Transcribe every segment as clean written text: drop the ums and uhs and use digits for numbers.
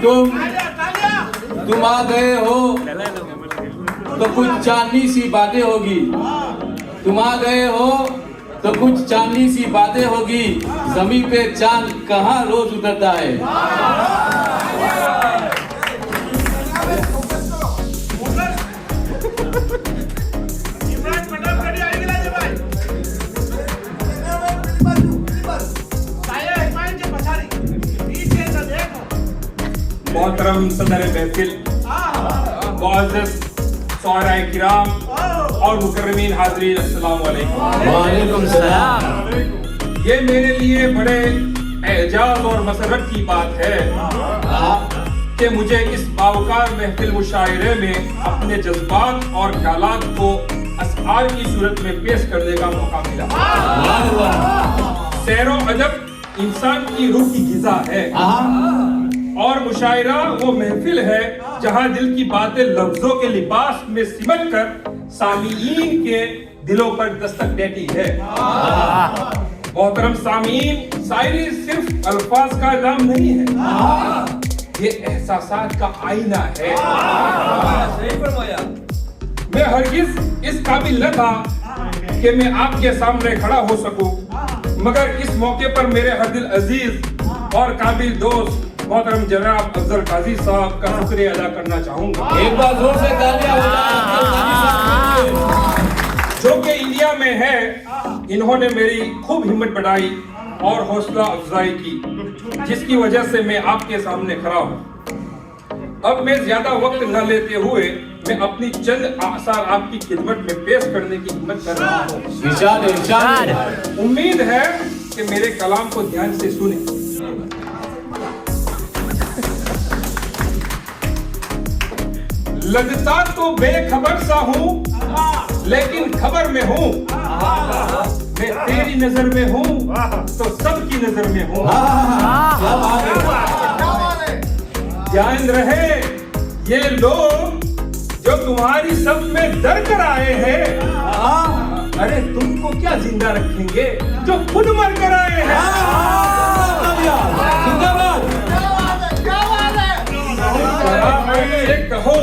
तुम आ गए हो तो कुछ चांदनी सी बातें होगी। तुम आ गए हो तो कुछ चांदनी सी बातें होगी। जमीन पे चांद कहाँ रोज उतरता है। मोहतरम सदर महफिल, मुअज़्ज़ज़ शुअराए किराम और मुकर्रमीन हाज़रीन, अस्सलाम वालेकुम। वालेकुम सलाम। ये मेरे लिए बड़े एजाज़ और मसरत की बात है कि मुझे इस बावकार महफिल मुशायरे में अपने जज्बात और ख्यालात को अशआर की सूरत में पेश करने का मौका मिला। सैरो अदब इंसान की रूह की ग़िज़ा है और मुशायरा वो महफिल है जहां दिल की बातें लफ्जों के लिबास में सिमट कर सामीईन के दिलों पर दस्तक देती है। मोहतरम सामीईन, शायरी सिर्फ अल्फाज का नाम नहीं है, ये एहसासात का आईना है। मैं हरगिज इस काबिल न था कि मैं आपके सामने खड़ा हो सकूं, मगर इस मौके पर मेरे हरदिल अजीज और काबिल दोस्त मोहतरम जनाब अफजल काजी साहब का शुक्रिया अदा करना चाहूंगा। एक बार जोर से तालियां हो जाए। जो कि इंडिया में है, इन्होंने मेरी खूब हिम्मत बढ़ाई और हौसला अफजाई की, जिसकी वजह से मैं आपके सामने खड़ा हूँ। अब मैं ज्यादा वक्त न लेते हुए मैं अपनी चंद आसार आपकी खिदमत में पेश करने की हिम्मत कर रहा हूँ। उम्मीद है कि मेरे कलाम को ध्यान से सुने। लगता तो बेखबर सा हूँ, लेकिन खबर में हूँ। मैं तेरी नजर में हूँ तो सबकी नजर में हूँ। ध्यान रहे ये लोग जो तुम्हारी सब में दर कर आए हैं, अरे तुमको क्या जिंदा रखेंगे जो खुद मर कर आए हैं। कहो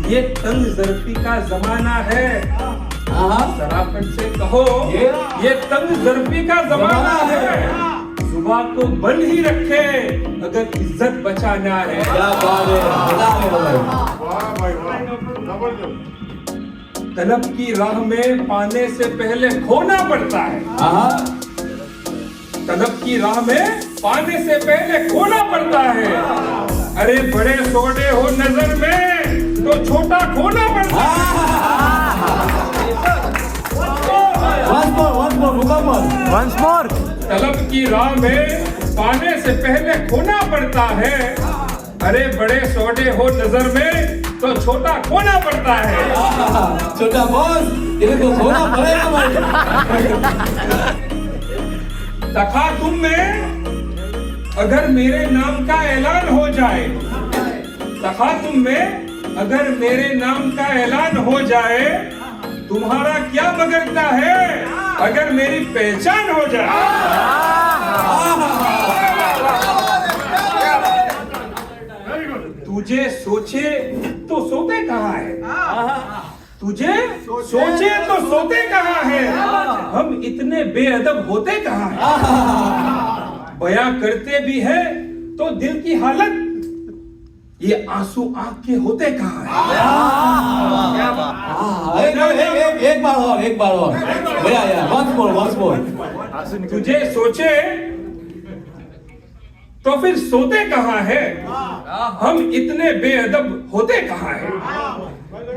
ये तंग ज़र्फ़ी का जमाना है। सराफत से कहो ये तंग ज़र्फ़ी का जमाना है। जुबान को बंद ही रखे अगर इज्जत बचाना है। तलब की राह में पाने से पहले खोना पड़ता है। तलब की राह में पाने से पहले खोना पड़ता है। अरे बड़े सोडे हो नजर में तो छोटा खोना पड़ता है। Once more. तलब की राह में पाने से पहले खोना पड़ता है। अरे बड़े सोडे हो नजर में तो छोटा खोना पड़ता है। छोटा बॉस, इन्हें तो खोना पड़ेगा भाई। तखातुम में अगर मेरे नाम का ऐलान हो जाए, तखातुम में अगर मेरे नाम का ऐलान हो जाए, तुम्हारा क्या बगड़ता है अगर मेरी पहचान हो जाए। तुझे सोचे तो सोते कहाँ है। तुझे सोचे तो सोते कहाँ है। हम इतने बेअदब होते कहाँ हैं। बयां करते भी है तो दिल की हालत ये आंसू आंख के होते कहाँ हैं। एक बार और भैया यार, once more। तुझे सोचे तो फिर सोते कहाँ है। हम इतने बेअदब होते कहाँ हैं।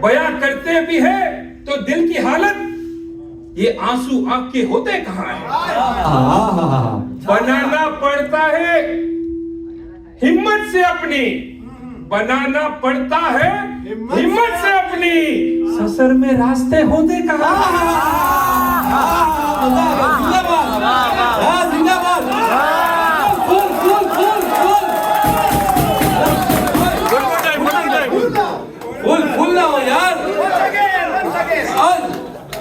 बयां करते भी है तो दिल की हालत ये आंसू आंख के होते कहाँ हैं। बनाना पड़ता है हिम्मत से अपनी, बनाना पड़ता है हिम्मत से अपनी। ससर में रास्ते होते कहाँ। फुल ना हो यार।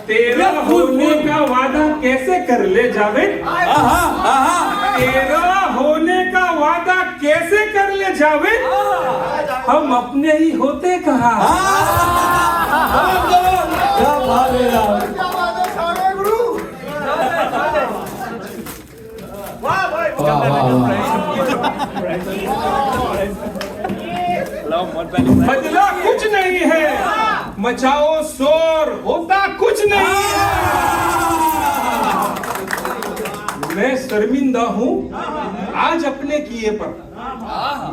तेरा होने का वादा कैसे कर ले जावेद। तेरा होने का वादा कैसे कर ले जावेद हम अपने ही होते कहाँ। क्या बात है यार। वाह, वाह, वाह। बदला कुछ नहीं है, मचाओ शोर, होता कुछ नहीं है। मैं शर्मिंदा हूँ आज अपने किए पर,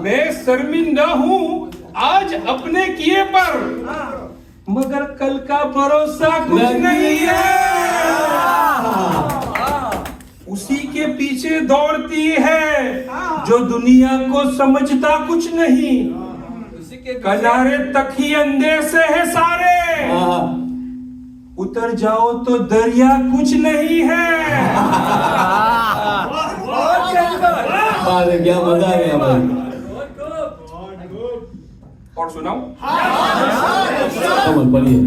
मैं शर्मिंदा हूँ आज अपने किए पर, मगर कल का भरोसा कुछ नहीं है। उसी के पीछे दौड़ती है जो दुनिया को समझता कुछ नहीं, किनारे तक ही अंदेशे है सारे, उतर जाओ तो दरिया कुछ नहीं है। क्या मजा आ गया भाई। और सुनाओ, पढ़िए।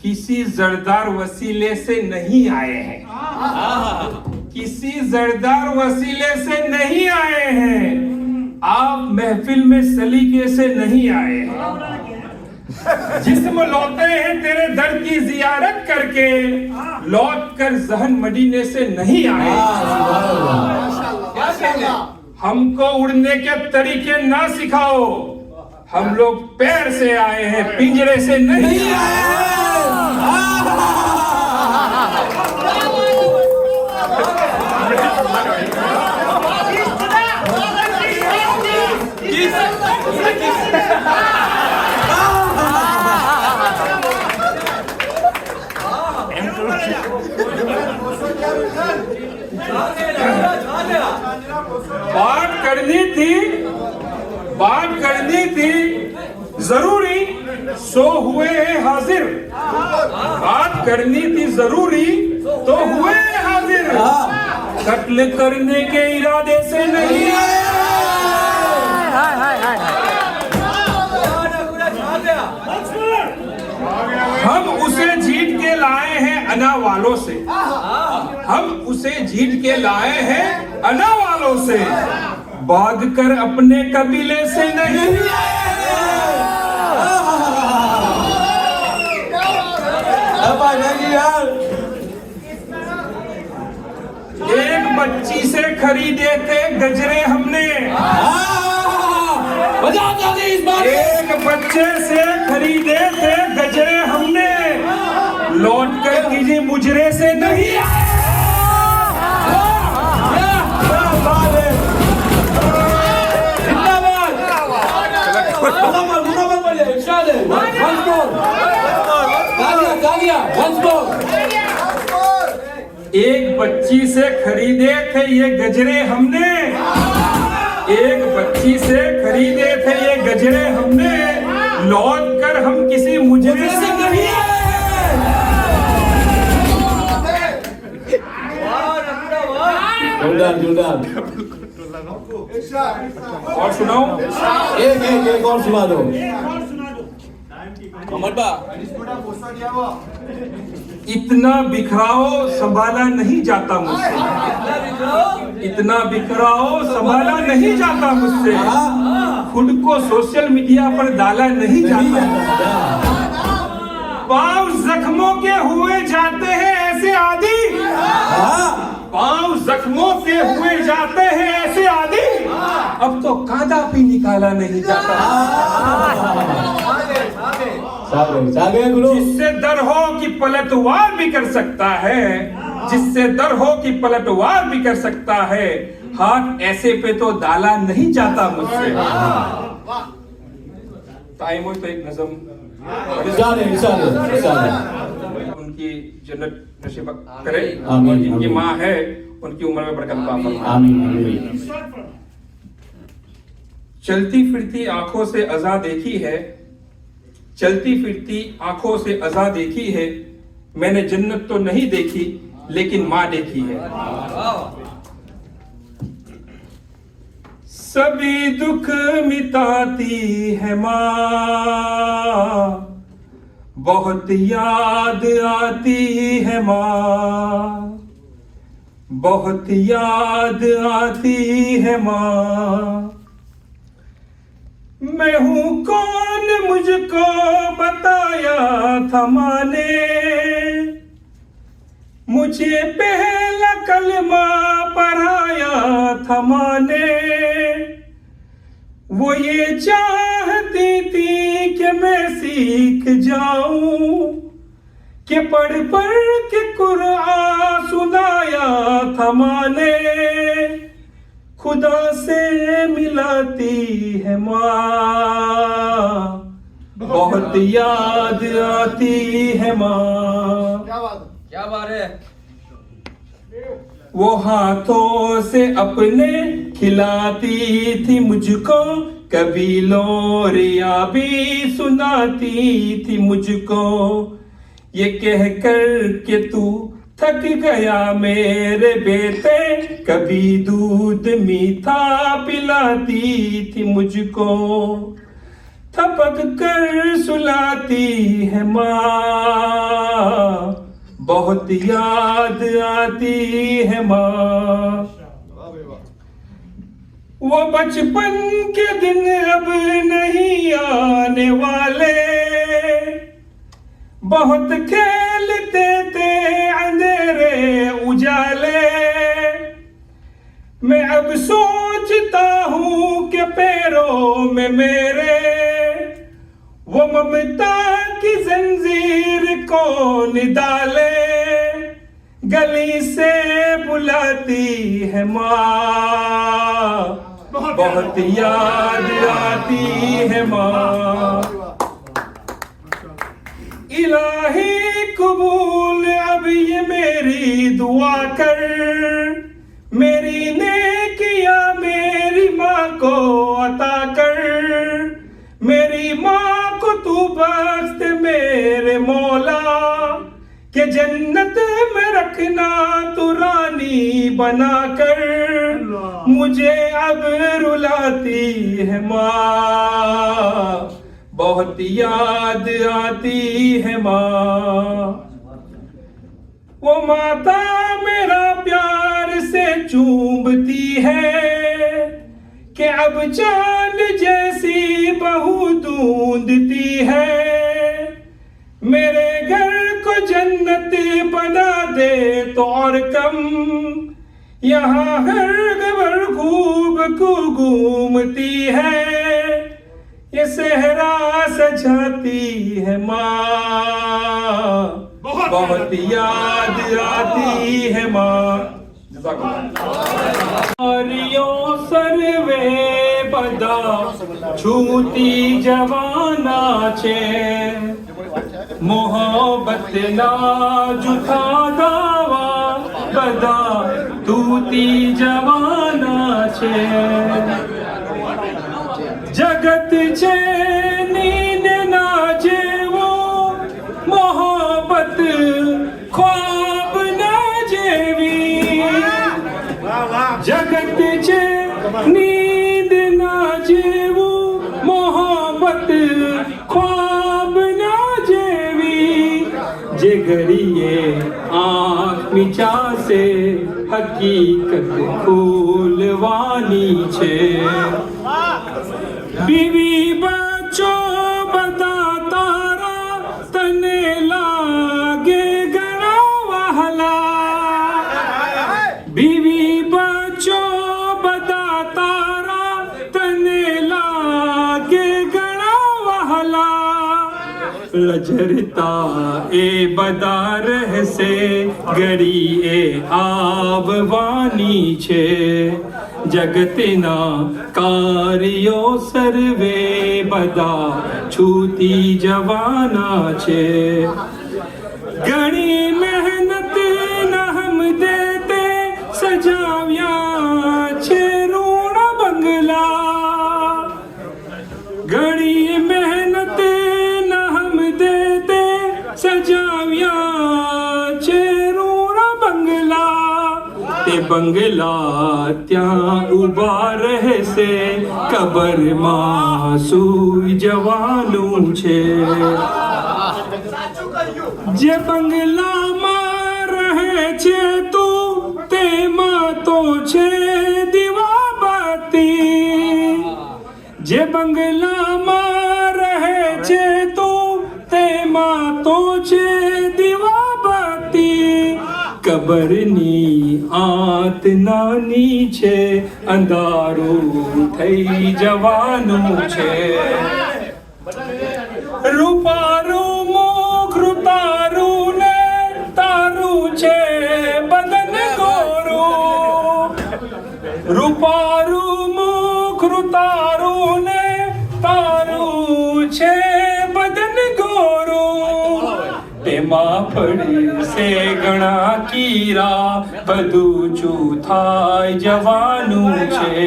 किसी जरदार वसीले से नहीं आए हैं, किसी जरदार वसीले से नहीं आए हैं, आप महफिल में सलीके से नहीं आए हैं। जिस्म लौटे हैं तेरे दर की जियारत करके, लौट कर जहन मदीने से नहीं आए। हमको उड़ने के तरीके ना सिखाओ, हम लोग पैर से आए हैं, पिंजरे से नहीं आए। बात करनी थी जरूरी, सो हुए हैं हाजिर। बात करनी थी जरूरी तो हुए हैं हाजिर, कत्ल करने के इरादे से नहीं आए। हम उसे जीत के लाए हैं अना वालों से, हम उसे जीत के लाए हैं अना वालों से, भाग कर अपने कबीले से नहीं। एक बच्ची से खरीदे थे गजरे हमने, एक बच्चे से खरीदे थे गजरे हमने, लौट कर कीजिए मुजरे से नहीं आए। एक बच्ची से खरीदे थे ये गजरे हमने, एक बच्ची से खरीदे थे ये गजरे हमने, लौट कर हम किसी मुजरे से नहीं आए। और सुनाओ, एक और सुना दो। इतना बिखराओ संभाला नहीं जाता मुझसे, इतना बिखराओ संभाला नहीं जाता मुझसे, खुद को सोशल मीडिया पर डाला नहीं जाता। पांव जख्मों के हुए जाते हैं ऐसे आदि, पांव जख्मों के हुए जाते हैं ऐसे आदि, अब तो कांदा भी निकाला नहीं जाता। जिससे डर हो कि पलटवार भी कर सकता है, जिससे डर हो कि पलटवार भी कर सकता है, हाथ ऐसे पे तो डाला नहीं जाता मुझसे। टाइम हो तो एक नज़म उनकी जन्नत नसीब करे, और जिनकी माँ है उनकी उम्र में बरकत फरमाए। चलती फिरती आंखों से अज़ा देखी है, चलती फिरती आंखों से अज़ा देखी है, मैंने जन्नत तो नहीं देखी लेकिन माँ देखी है। सभी दुख मिटाती है माँ, बहुत याद आती है माँ, बहुत याद आती है माँ। मैं हूँ कौन मुझको बताया था माँ ने, मुझे पहला कलमा पढ़ाया था माँ ने। वो ये चाहती थी कि मैं सीख जाऊं, कि पढ़ पढ़ के कुरान सुनाया था माँ ने। खुदा से मिलाती है माँ, बहुत याद आती है माँ। क्या बात है। वो हाथों से अपने खिलाती थी मुझको, कभी लोरियां भी सुनाती थी मुझको। ये कह कर के तू थक गया मेरे बेटे, कभी दूध मीठा पिलाती थी मुझको। थपक कर सुलाती है माँ, बहुत याद आती है माँ। वो बचपन के दिन अब नहीं आने वाले, बहुत खेलते थे अंधेरे उजाले। मैं अब सोचता हूँ कि पैरों में मेरे वो ममता की जंजीर कौन डाले। गली से बुलाती है माँ, बहुत याद आती है माँ। इलाही कबूल अब ये मेरी दुआ कर, मेरी नेकियां मेरी माँ को अता कर। मेरी माँ को तू बख्श दे मेरे मौला, कि जन्नत में रखना तू रानी बना कर। मुझे अब रुलाती है माँ, बहुत याद आती है माँ। वो माता मेरा प्यार से चूमती है, कि अब चांद जैसी बहू ढूंढती है। मेरे घर को जन्नत बना दे तो और कम, यहाँ हर खबर खूब को घूमती है। ये सहरा सजाती है माँ, बहुत याद आती है माँ। सर्वे बदा छूती जवाना छे, मोहब्बत ना जुथा दावा बदा तूती जवाना छे। जगत छे नींद ना जेवो, मोहब्बत ख्वाब ना जेवी। जगत छे नींद ना जेवो, मोहब्बत ख्वाब ना जेवी। जे घड़िए आँख मीचा से हकीकत खोलवानी छे। बीवी बच्चों बता तारा तने लागे गड़ा वहला। बीवी बच्चों बता तारा तने लागे गड़ा वहला। लजरता ए बदार से गड़ी ए आववानी छे। जगतना कार्यो सर्वे बदा छूती जवाना छे। घणी मेहनत न हम देते सजाव्या छे ऋण बंगला। घणी मेहनत न हम देते सजाव्या छे ऋण बंगला। ते बंगला त्या उबा रहसे कबर માં સુઈ જવાનું છે। જે બંગલામાં રહે છે તું તે તેમાં તો છે દીવા બાતી જે બંગલામાં રહે છે તું તેમાં તો છે દીવા બાતી કબરની આત નાની છે અંધારું થઈ જવાનું છે રૂપારું મુખ તારું ને તારું છે બદન ગોરું રૂપારું મુખ તારું ને તારું છે બદન ગોરું તેમાં પડશે ઘણા કીરા બધું ચૂથાઈ જવાનું છે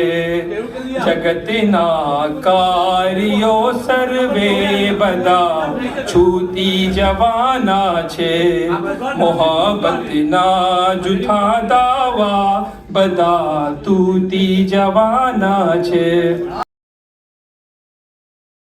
જગતના કાર્યો સર્વે બધા છૂટી જવાના છે મોહબ્બતના જૂઠા દાવા બધા તૂટી જવાના છે